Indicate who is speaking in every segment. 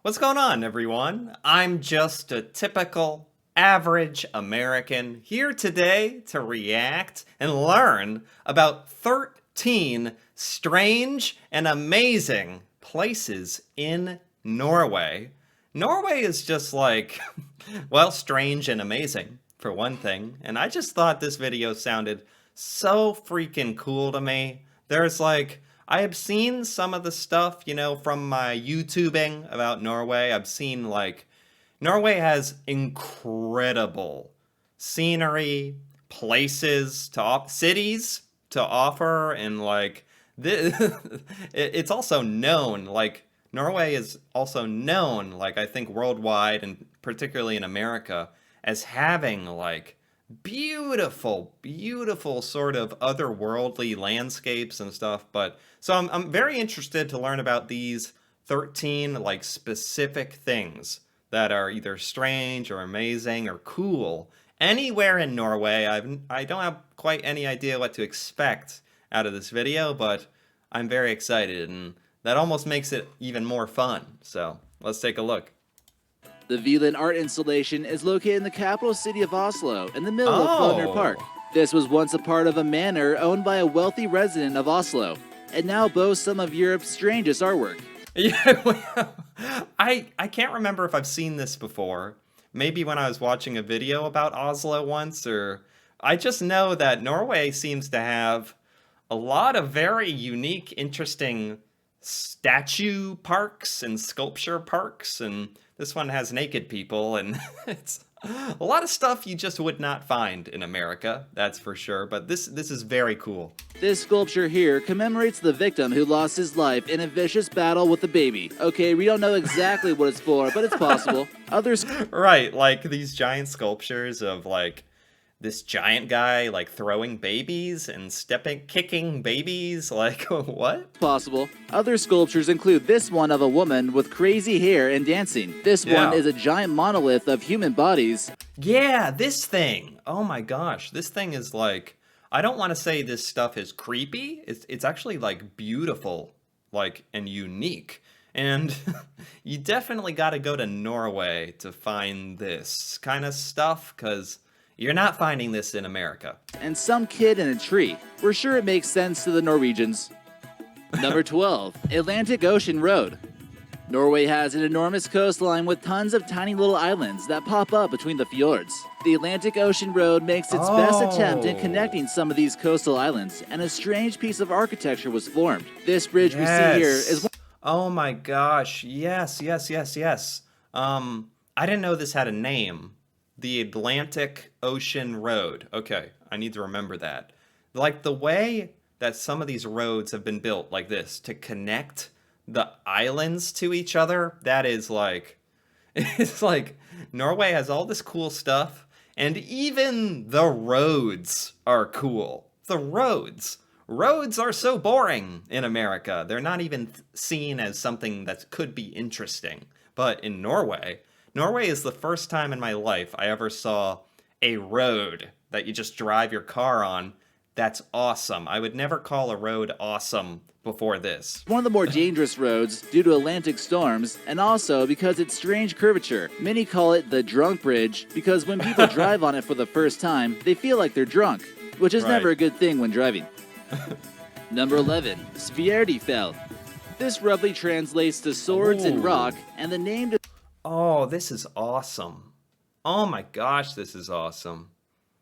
Speaker 1: What's going on, everyone? I'm just a typical, average American here today to react and learn about 13 strange and amazing places in Norway. Norway is just like, well, strange and amazing, for one thing, and I just thought this video sounded so freaking cool to me. There's like, I have seen some of the stuff, from my YouTubing about Norway. I've seen like Norway has incredible scenery, places to cities to offer, and like it's also known like Norway is also known, like I think worldwide and particularly in America, as having like beautiful, beautiful sort of otherworldly landscapes and stuff. But so I'm very interested to learn about these 13 like specific things that are either strange or amazing or cool anywhere in Norway. I don't have quite any idea what to expect out of this video, but I'm very excited, and that almost makes it even more fun. So let's take a look.
Speaker 2: The Veland art installation is located in the capital city of Oslo, in the middle of Frogner Park. This was once a part of a manor owned by a wealthy resident of Oslo, and now boasts some of Europe's strangest artwork.
Speaker 1: Yeah, well, I can't remember if I've seen this before. Maybe when I was watching a video about Oslo once, or I just know that Norway seems to have a lot of very unique, interesting statue parks and sculpture parks, and this one has naked people, and it's a lot of stuff you just would not find in America, that's for sure, but this is very cool.
Speaker 2: This sculpture here commemorates the victim who lost his life in a vicious battle with a baby. Okay, we don't know exactly what it's for, but it's possible. Others,
Speaker 1: right, like these giant sculptures of like this giant guy like throwing babies and kicking babies, like what?
Speaker 2: Possible. Other sculptures include this one of a woman with crazy hair and dancing. This one is a giant monolith of human bodies.
Speaker 1: Yeah, this thing. Oh my gosh, this thing is like, I don't want to say this stuff is creepy. It's actually like beautiful, like, and unique. And you definitely got to go to Norway to find this kind of stuff, because you're not finding this in America.
Speaker 2: And some kid in a tree. We're sure it makes sense to the Norwegians. Number 12, Atlantic Ocean Road. Norway has an enormous coastline with tons of tiny little islands that pop up between the fjords. The Atlantic Ocean Road makes its best attempt in connecting some of these coastal islands, and a strange piece of architecture was formed. This bridge we see here is one.
Speaker 1: Oh my gosh, yes. I didn't know this had a name. The Atlantic Ocean Road. Okay, I need to remember that. Like the way that some of these roads have been built like this to connect the islands to each other, that is like, it's like Norway has all this cool stuff, and even the roads are cool. The roads. Roads are so boring in America. They're not even seen as something that could be interesting. But in Norway is the first time in my life I ever saw a road that you just drive your car on. That's awesome. I would never call a road awesome before this.
Speaker 2: One of the more dangerous roads due to Atlantic storms, and also because its strange curvature. Many call it the drunk bridge because when people drive on it for the first time, they feel like they're drunk, which is never a good thing when driving. Number 11, Sverdifell. This roughly translates to swords and rock, and the name
Speaker 1: Oh, this is awesome. Oh my gosh, this is awesome.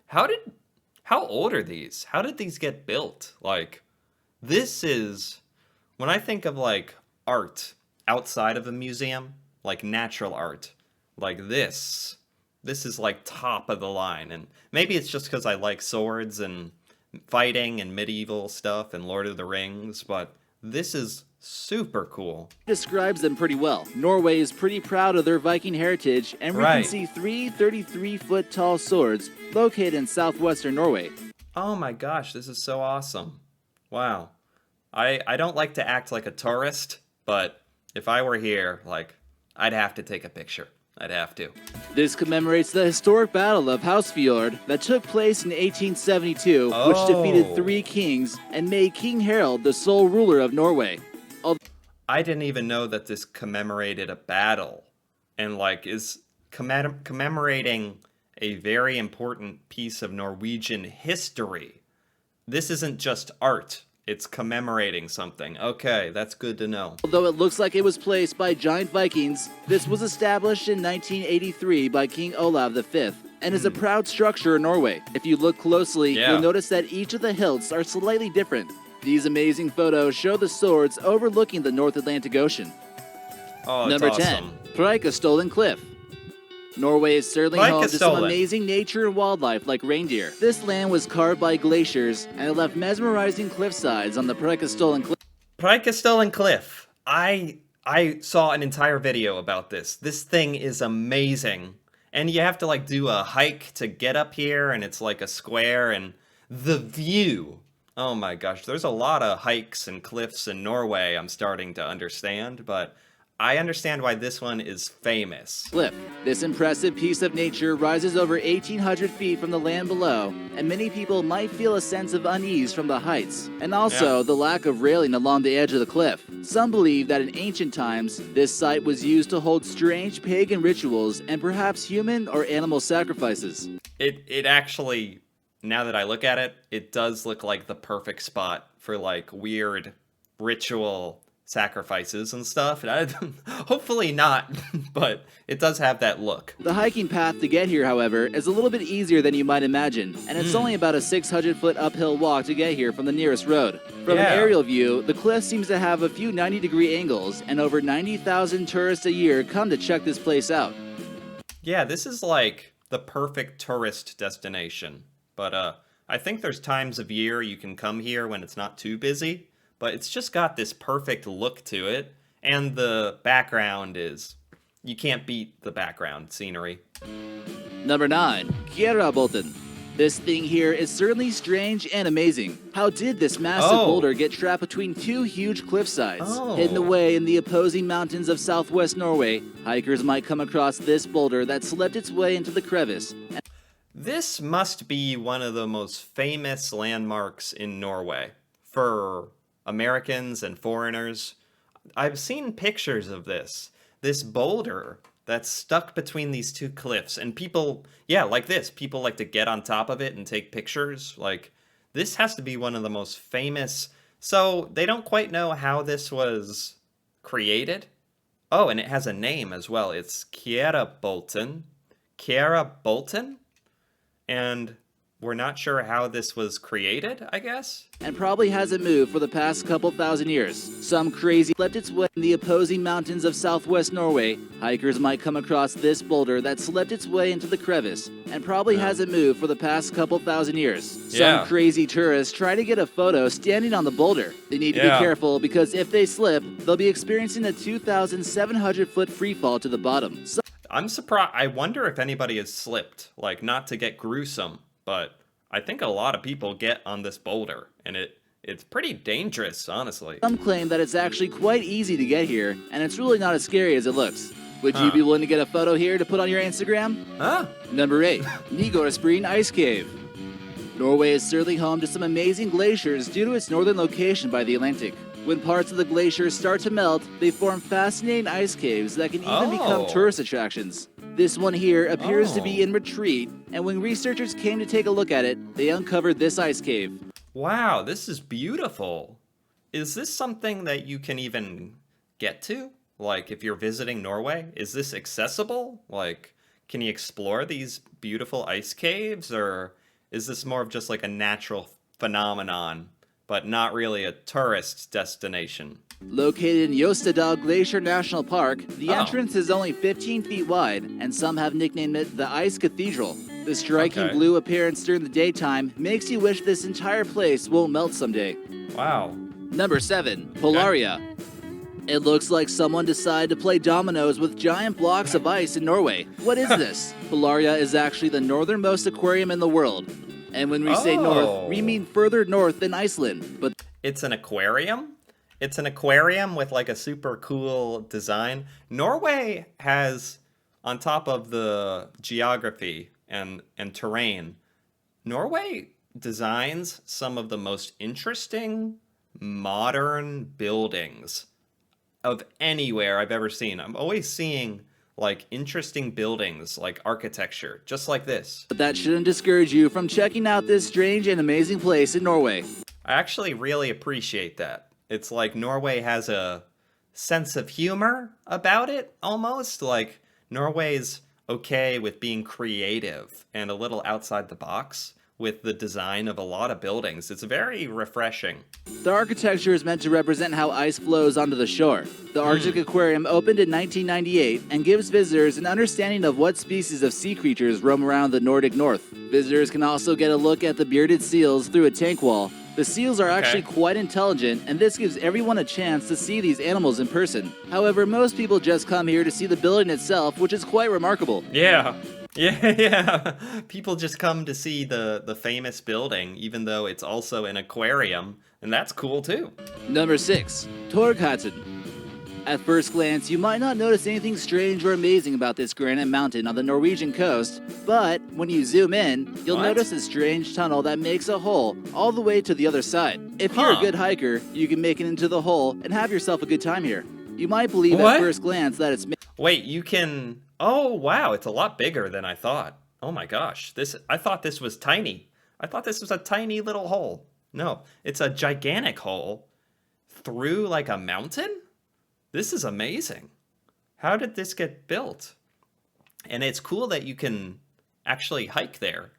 Speaker 1: How old are these? How did these get built? Like, this is, when I think of like art outside of a museum, like natural art, like this is like top of the line. And maybe it's just because I like swords and fighting and medieval stuff and Lord of the Rings, but this is super cool.
Speaker 2: Describes them pretty well. Norway is pretty proud of their Viking heritage, and we can see 3 33-foot tall swords located in southwestern Norway.
Speaker 1: Oh my gosh, this is so awesome. Wow. I don't like to act like a tourist, but if I were here, like, I'd have to take a picture. I'd have to.
Speaker 2: This commemorates the historic Battle of Hausfjord that took place in 1872, which defeated 3 kings and made King Harald the sole ruler of Norway.
Speaker 1: I didn't even know that this commemorated a battle and like is commemorating a very important piece of Norwegian history. This isn't just art, it's commemorating something. Okay, that's good to know.
Speaker 2: Although it looks like it was placed by giant Vikings, this was established in 1983 by King Olav V and is a proud structure in Norway. If you look closely,
Speaker 1: Yeah.
Speaker 2: you'll notice that each of the hilts are slightly different. These amazing photos show the swords overlooking the North Atlantic Ocean.
Speaker 1: Oh, it's
Speaker 2: Number
Speaker 1: awesome.
Speaker 2: 10, Preikestolen Cliff. Norway is certainly home to some
Speaker 1: Preikestolen.
Speaker 2: amazing nature and wildlife like reindeer. This land was carved by glaciers and it left mesmerizing cliffsides on the Preikestolen Cliff.
Speaker 1: Preikestolen Cliff. I saw an entire video about this. This thing is amazing. And you have to like do a hike to get up here and it's like a square and the view. Oh my gosh, there's a lot of hikes and cliffs in Norway I'm starting to understand, but I understand why this one is famous.
Speaker 2: This impressive piece of nature rises over 1,800 feet from the land below, and many people might feel a sense of unease from the heights, and also the lack of railing along the edge of the cliff. Some believe that in ancient times, this site was used to hold strange pagan rituals and perhaps human or animal sacrifices.
Speaker 1: It actually, now that I look at it, it does look like the perfect spot for like weird ritual sacrifices and stuff. Hopefully not, but it does have that look.
Speaker 2: The hiking path to get here, however, is a little bit easier than you might imagine, and it's only about a 600-foot uphill walk to get here from the nearest road. From an aerial view, the cliff seems to have a few 90-degree angles, and over 90,000 tourists a year come to check this place out.
Speaker 1: Yeah, this is like the perfect tourist destination. But I think there's times of year you can come here when it's not too busy. But it's just got this perfect look to it. And the background is... You can't beat the background scenery.
Speaker 2: Number 9, Kjærabolten. This thing here is certainly strange and amazing. How did this massive boulder get trapped between two huge cliff sides? Hidden away in the opposing mountains of southwest Norway, hikers might come across this boulder that slipped its way into the crevice.
Speaker 1: This must be one of the most famous landmarks in Norway for Americans and foreigners. I've seen pictures of this boulder that's stuck between these two cliffs, and people, like this, people like to get on top of it and take pictures. Like, this has to be one of the most famous. So they don't quite know how this was created. Oh, and it has a name as well. It's Kjærabolten. Kjærabolten? And we're not sure how this was created, I guess?
Speaker 2: And probably hasn't moved for the past couple thousand years. Some crazy left its way in the opposing mountains of southwest Norway. Hikers might come across this boulder that slipped its way into the crevice and probably hasn't moved for the past couple thousand years. Some crazy tourists try to get a photo standing on the boulder. They need to be careful because if they slip, they'll be experiencing a 2,700-foot free fall to the bottom.
Speaker 1: I'm surprised. I wonder if anybody has slipped, like not to get gruesome, but I think a lot of people get on this boulder, and it's pretty dangerous, honestly.
Speaker 2: Some claim that it's actually quite easy to get here, and it's really not as scary as it looks. Would you be willing to get a photo here to put on your Instagram? Number 8, Nygårdsbreen Ice Cave. Norway is certainly home to some amazing glaciers due to its northern location by the Atlantic. When parts of the glaciers start to melt, they form fascinating ice caves that can even become tourist attractions. This one here appears to be in retreat, and when researchers came to take a look at it, they uncovered this ice cave.
Speaker 1: Wow, this is beautiful. Is this something that you can even get to? Like, if you're visiting Norway, is this accessible? Like, can you explore these beautiful ice caves, or is this more of just like a natural phenomenon, but not really a tourist destination?
Speaker 2: Located in Jostedal Glacier National Park, the entrance is only 15 feet wide, and some have nicknamed it the Ice Cathedral. The striking blue appearance during the daytime makes you wish this entire place won't melt someday.
Speaker 1: Wow.
Speaker 2: Number 7, Polaria. It looks like someone decided to play dominoes with giant blocks of ice in Norway. What is this? Polaria is actually the northernmost aquarium in the world. And when we say north, we mean further north than Iceland. But
Speaker 1: it's an aquarium? It's an aquarium with like a super cool design. Norway has, on top of the geography and terrain, Norway designs some of the most interesting modern buildings. of anywhere I've ever seen. I'm always seeing like interesting buildings, like architecture, just like this.
Speaker 2: But that shouldn't discourage you from checking out this strange and amazing place in Norway.
Speaker 1: I actually really appreciate that. It's like Norway has a sense of humor about it, almost. Like Norway's okay with being creative and a little outside the box with the design of a lot of buildings. It's very refreshing.
Speaker 2: The architecture is meant to represent how ice flows onto the shore. The Arctic Aquarium opened in 1998 and gives visitors an understanding of what species of sea creatures roam around the Nordic North. Visitors can also get a look at the bearded seals through a tank wall. The seals are actually quite intelligent, and this gives everyone a chance to see these animals in person. However, most people just come here to see the building itself, which is quite remarkable.
Speaker 1: Yeah. Yeah. People just come to see the famous building, even though it's also an aquarium, and that's cool too.
Speaker 2: Number 6. Torghatten. At first glance, you might not notice anything strange or amazing about this granite mountain on the Norwegian coast, but when you zoom in, you'll notice a strange tunnel that makes a hole all the way to the other side. If you're a good hiker, you can make it into the hole and have yourself a good time here. You might believe at first glance that it's...
Speaker 1: Wait, you can... Oh, wow, it's a lot bigger than I thought. Oh my gosh, I thought this was tiny. I thought this was a tiny little hole. No, it's a gigantic hole through like a mountain? This is amazing. How did this get built? And it's cool that you can actually hike there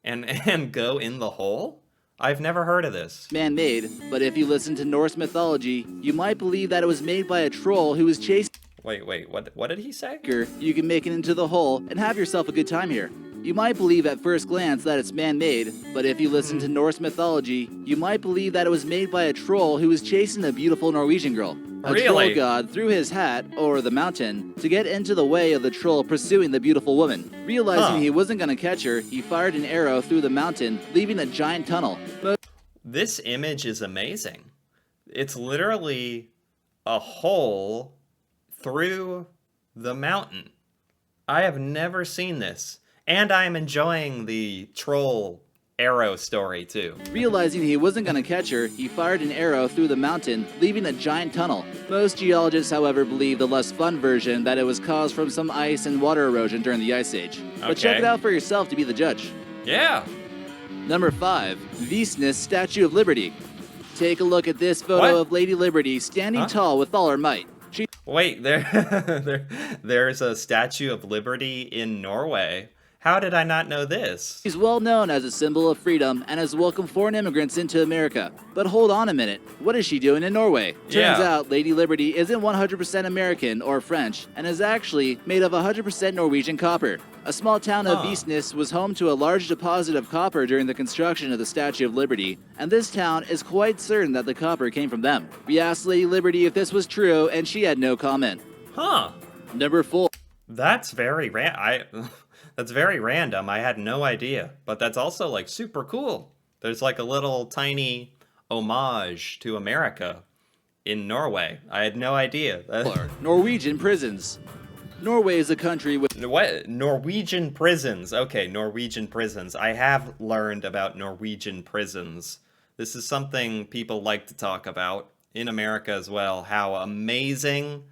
Speaker 1: and go in the hole. I've never heard of this.
Speaker 2: Man-made, but if you listen to Norse mythology, you might believe that it was made by a troll who was chasing...
Speaker 1: Wait, what did he say?
Speaker 2: You can make it into the hole and have yourself a good time here. You might believe at first glance that it's man-made, but if you listen to Norse mythology, you might believe that it was made by a troll who was chasing a beautiful Norwegian girl. A troll god threw his hat over the mountain to get into the way of the troll pursuing the beautiful woman. Realizing he wasn't going to catch her, he fired an arrow through the mountain, leaving a giant tunnel.
Speaker 1: This image is amazing. It's literally a hole through the mountain. I have never seen this. And I am enjoying the troll arrow story too.
Speaker 2: Realizing he wasn't going to catch her, he fired an arrow through the mountain, leaving a giant tunnel. Most geologists, however, believe the less fun version that it was caused from some ice and water erosion during the Ice Age. But check it out for yourself to be the judge.
Speaker 1: Yeah.
Speaker 2: Number 5. Visnes Statue of Liberty. Take a look at this photo of Lady Liberty standing tall with all her might.
Speaker 1: Wait, there's a Statue of Liberty in Norway. How did I not know this?
Speaker 2: She's well known as a symbol of freedom and has welcomed foreign immigrants into America. But hold on a minute, what is she doing in Norway? Turns out Lady Liberty isn't 100% American or French and is actually made of 100% Norwegian copper. A small town of Visnes was home to a large deposit of copper during the construction of the Statue of Liberty, and this town is quite certain that the copper came from them. We asked Lady Liberty if this was true, and she had no comment. Number 4.
Speaker 1: That's very That's very random. I had no idea. But that's also like super cool. There's like a little tiny homage to America in Norway. I had no idea.
Speaker 2: Norwegian prisons. Norway is a country with...
Speaker 1: What? Norwegian prisons. Okay, Norwegian prisons. I have learned about Norwegian prisons. This is something people like to talk about in America as well. How amazing,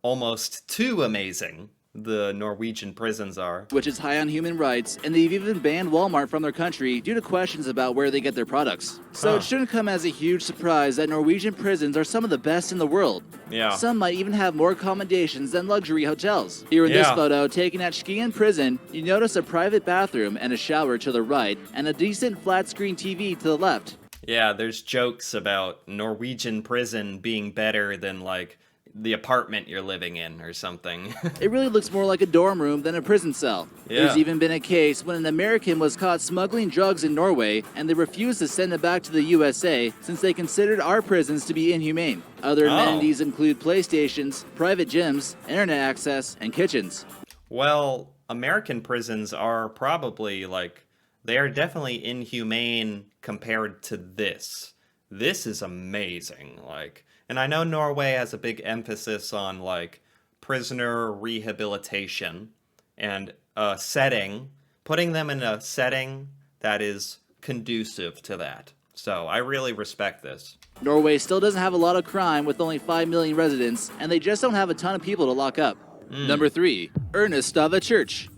Speaker 1: almost too amazing, the Norwegian prisons are.
Speaker 2: Which is high on human rights, and they've even banned Walmart from their country due to questions about where they get their products. So it shouldn't come as a huge surprise that Norwegian prisons are some of the best in the world.
Speaker 1: Yeah.
Speaker 2: Some might even have more accommodations than luxury hotels. Here in this photo, taken at Skien Prison, you notice a private bathroom and a shower to the right, and a decent flat-screen TV to the left.
Speaker 1: Yeah, there's jokes about Norwegian prison being better than, like, the apartment you're living in or something.
Speaker 2: It really looks more like a dorm room than a prison cell. There's even been a case when an American was caught smuggling drugs in Norway, and they refused to send him back to the USA since they considered our prisons to be inhumane. Other amenities include PlayStations, private gyms, internet access, and kitchens.
Speaker 1: Well, American prisons are probably, like, they are definitely inhumane compared to this. This is amazing, like... And I know Norway has a big emphasis on, like, prisoner rehabilitation and setting, putting them in a setting that is conducive to that. So I really respect this.
Speaker 2: Norway still doesn't have a lot of crime with only 5 million residents, and they just don't have a ton of people to lock up. Number 3, Ernestava Church.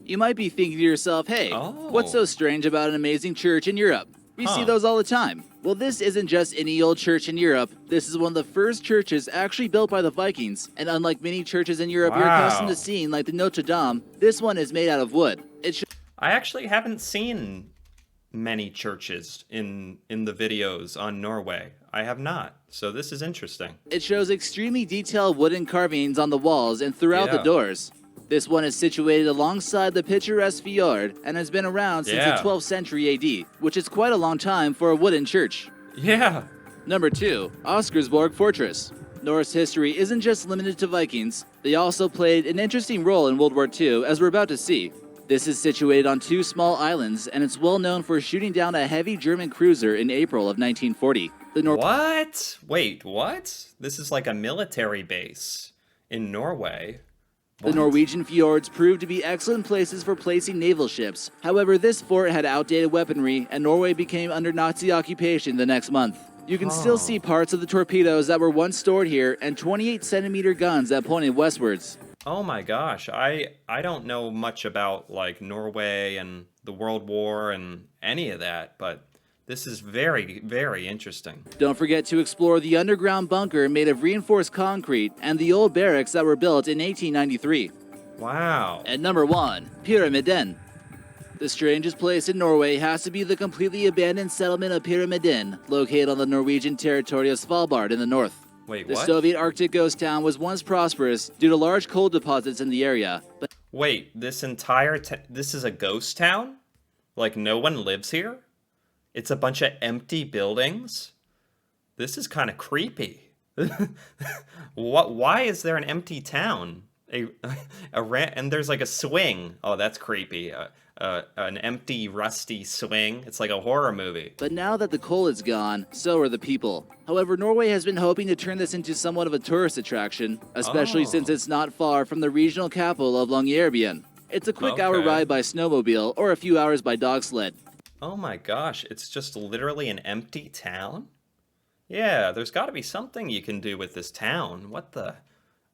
Speaker 2: You might be thinking to yourself, hey, what's so strange about an amazing church in Europe? We see those all the time. Well, this isn't just any old church in Europe. This is one of the first churches actually built by the Vikings, and unlike many churches in Europe you're accustomed to seeing, like the Notre Dame, this one is made out of wood.
Speaker 1: I actually haven't seen many churches in the videos on Norway. I have not, so this is interesting.
Speaker 2: It shows extremely detailed wooden carvings on the walls and throughout the doors. This one is situated alongside the picturesque fjord and has been around since the 12th century AD, which is quite a long time for a wooden church.
Speaker 1: Yeah.
Speaker 2: Number 2, Oscarsborg Fortress. Norse history isn't just limited to Vikings. They also played an interesting role in World War II, as we're about to see. This is situated on 2 small islands, and it's well known for shooting down a heavy German cruiser in April of 1940.
Speaker 1: What? Wait, what? This is like a military base in Norway.
Speaker 2: The Norwegian fjords proved to be excellent places for placing naval ships. However, this fort had outdated weaponry, and Norway became under Nazi occupation the next month. You can still see parts of the torpedoes that were once stored here and 28-centimeter guns that pointed westwards.
Speaker 1: Oh my gosh, I don't know much about like Norway and the World War and any of that, but this is very, very interesting.
Speaker 2: Don't forget to explore the underground bunker made of reinforced concrete and the old barracks that were built in 1893.
Speaker 1: Wow.
Speaker 2: And number 1, Pyramiden. The strangest place in Norway has to be the completely abandoned settlement of Pyramiden, located on the Norwegian territory of Svalbard in the north.
Speaker 1: Wait,
Speaker 2: the
Speaker 1: what?
Speaker 2: Soviet Arctic ghost town was once prosperous due to large coal deposits in the area. But
Speaker 1: wait, this entire this is a ghost town? Like no one lives here? It's a bunch of empty buildings? This is kind of creepy. Why is there an empty town? And there's like a swing. Oh, that's creepy. An empty, rusty swing. It's like a horror movie.
Speaker 2: But now that the coal is gone, so are the people. However, Norway has been hoping to turn this into somewhat of a tourist attraction, especially since it's not far from the regional capital of Longyearbyen. It's a quick hour ride by snowmobile or a few hours by dog sled.
Speaker 1: Oh my gosh, it's just literally an empty town? Yeah, there's got to be something you can do with this town. What the?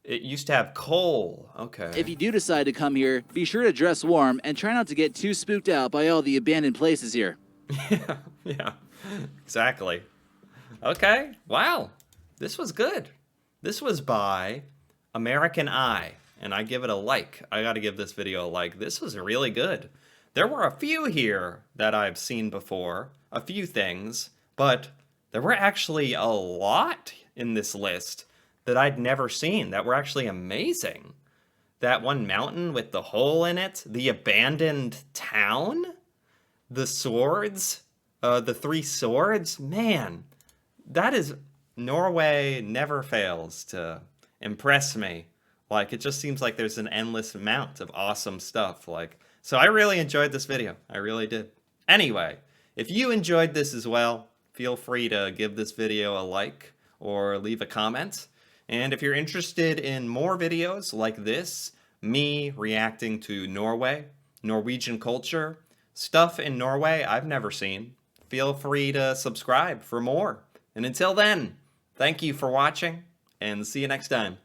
Speaker 1: It used to have coal. Okay.
Speaker 2: If you do decide to come here, be sure to dress warm and try not to get too spooked out by all the abandoned places here.
Speaker 1: Yeah, exactly. Okay, wow. This was good. This was by American Eye, and I give it a like. I got to give this video a like. This was really good. There were a few here that I've seen before, a few things, but there were actually a lot in this list that I'd never seen that were actually amazing. That one mountain with the hole in it, the abandoned town, the swords, the 3 swords, man, that is, Norway never fails to impress me. Like, it just seems like there's an endless amount of awesome stuff, like, so I really enjoyed this video. I really did. Anyway, if you enjoyed this as well, feel free to give this video a like or leave a comment. And if you're interested in more videos like this, me reacting to Norway, Norwegian culture, stuff in Norway I've never seen, feel free to subscribe for more. And until then, thank you for watching, and see you next time.